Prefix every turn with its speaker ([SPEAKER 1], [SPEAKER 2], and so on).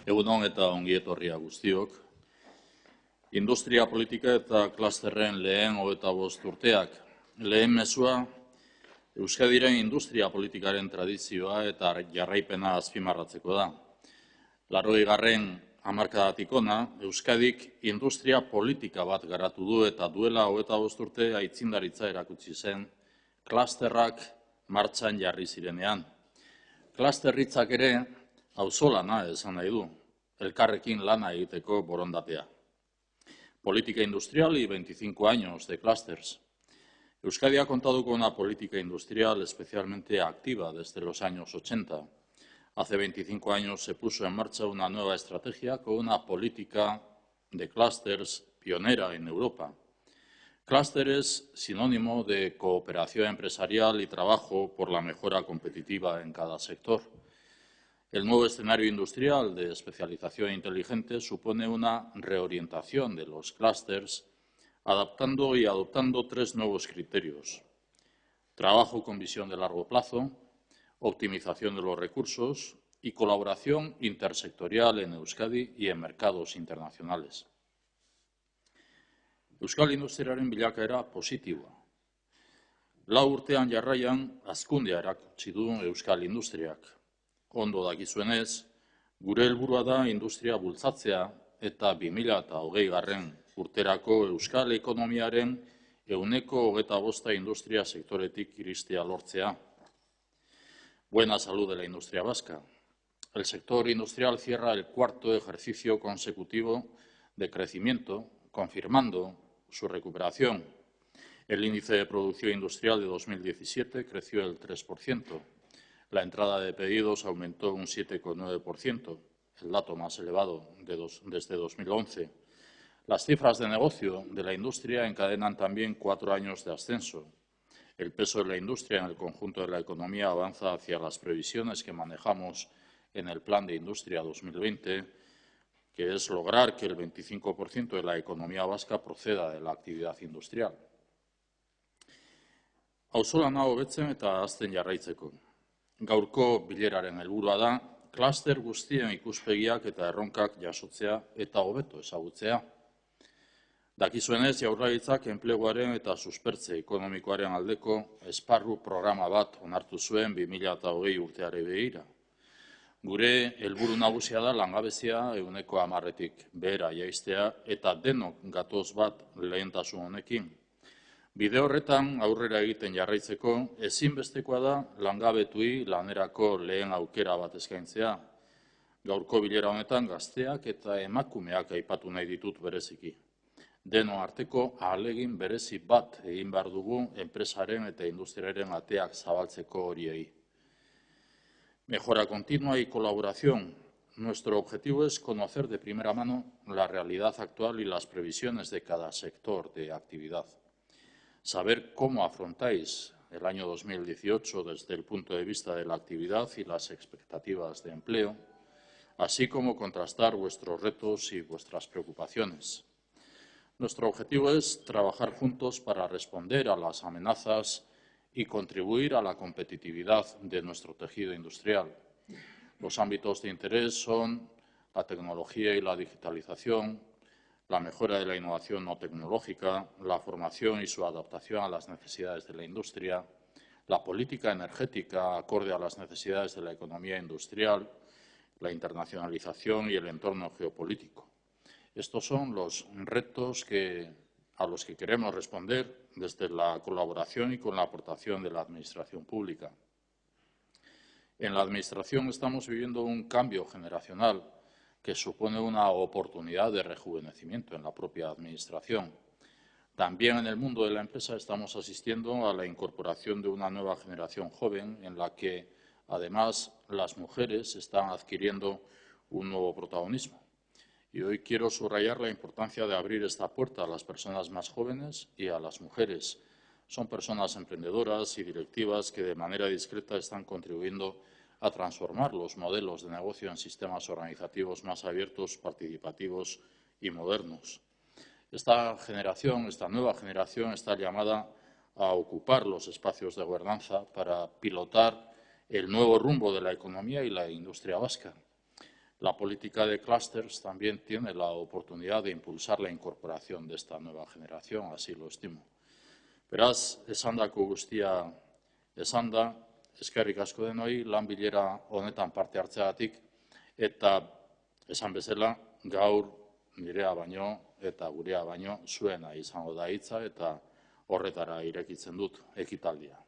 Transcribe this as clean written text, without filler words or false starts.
[SPEAKER 1] Egun on eta ongi etorria guztiok. Industria politika eta klasterren lehen 25 urteak. Lehen mezua, Euskadiren industria politikaren tradizioa eta jarraipena azpimarratzeko da. 80. hamarkadatik hona, Euskadik industria politika bat garatu du eta duela 25 urte aitzindaritza erakutsi zen klasterrak martxan jarri zirenean. Klasterritzak ere auzolana esan nahi du, elkarrekin lana egiteko borondatea. Política industrial y 25 años de clústeres. Euskadi ha contado con una política industrial especialmente activa desde los años 80. Hace 25 años se puso en marcha una nueva estrategia con una política de clústeres pionera en Europa. Clúster es sinónimo de cooperación empresarial y trabajo por la mejora competitiva en cada sector. El nuevo escenario industrial de especialización inteligente supone una reorientación de los clústeres, adaptando y adoptando 3 nuevos criterios: trabajo con visión de largo plazo, optimización de los recursos y colaboración intersectorial en Euskadi y en mercados internacionales. Euskal industriaren bilakaera positiboa. 4 urtean jarraian hazkundea erakutsi du Euskal industriak. Ondo dakizuenez, gure helburua da industria bultzatzea eta 2020 urterako Euskal ekonomiaren 25% industria sektoretik iristea lortzea. Buena salud de la industria vasca. El sector industrial cierra el 4º ejercicio consecutivo de crecimiento, confirmando su recuperación. El índice de producción industrial de 2017 creció el 3%. La entrada de pedidos aumentó un 7,9%, el dato más elevado desde 2011. Las cifras de negocio de la industria encadenan también 4 años de ascenso. El peso de la industria en el conjunto de la economía avanza hacia las previsiones que manejamos en el Plan de Industria 2020, que es lograr que el 25% de la economía vasca proceda de la actividad industrial. Auzolana hobetzen eta hazten jarraitzeko. Gaurko bileraren helburua da, klaster guztien ikuspegiak eta erronkak jasotzea eta hobeto ezagutzea. Dakizuenez, Jaurlaritzak enpleguaren eta suspertze ekonomikoaren aldeko esparru programa bat onartu zuen 2020 urteari begira. Gure helburu nagusia da langabezia 10%tik behera jaistea eta denok gatoz bat lehentasun honekin. Bide horretan aurrera egiten jarraitzeko ezinbestekoa da langabetuei lanerako lehen aukera bat eskaintzea. Gaurko bilera honetan gazteak eta emakumeak aipatu nahi ditut bereziki. Denon arteko ahalegin berezi bat egin behar dugu enpresaren eta industriaren ateak zabaltzeko horiei. Mejora continua y colaboración. Nuestro objetivo es conocer de primera mano la realidad actual y las previsiones de cada sector de actividad. Saber cómo afrontáis el año 2018 desde el punto de vista de la actividad y las expectativas de empleo, así como contrastar vuestros retos y vuestras preocupaciones. Nuestro objetivo es trabajar juntos para responder a las amenazas y contribuir a la competitividad de nuestro tejido industrial. Los ámbitos de interés son la tecnología y la digitalización, la mejora de la innovación no tecnológica, la formación y su adaptación a las necesidades de la industria, la política energética acorde a las necesidades de la economía industrial, la internacionalización y el entorno geopolítico. Estos son los retos a los que queremos responder desde la colaboración y con la aportación de la Administración pública. En la Administración estamos viviendo un cambio generacional que supone una oportunidad de rejuvenecimiento en la propia Administración. También en el mundo de la empresa estamos asistiendo a la incorporación de una nueva generación joven en la que, además, las mujeres están adquiriendo un nuevo protagonismo. Y hoy quiero subrayar la importancia de abrir esta puerta a las personas más jóvenes y a las mujeres. Son personas emprendedoras y directivas que de manera discreta están contribuyendo a transformar los modelos de negocio en sistemas organizativos más abiertos, participativos y modernos. Esta nueva generación está llamada a ocupar los espacios de gobernanza para pilotar el nuevo rumbo de la economía y la industria vasca. La política de clústeres también tiene la oportunidad de impulsar la incorporación de esta nueva generación, así lo estimo. Beraz, esandako guztia esanda, eskerrik asko denoi lan bilera honetan parte hartzeagatik eta esan bezala gaur nirea baino eta gurea baino zuena izango da hitza eta horretara irekitzen dut ekitaldia.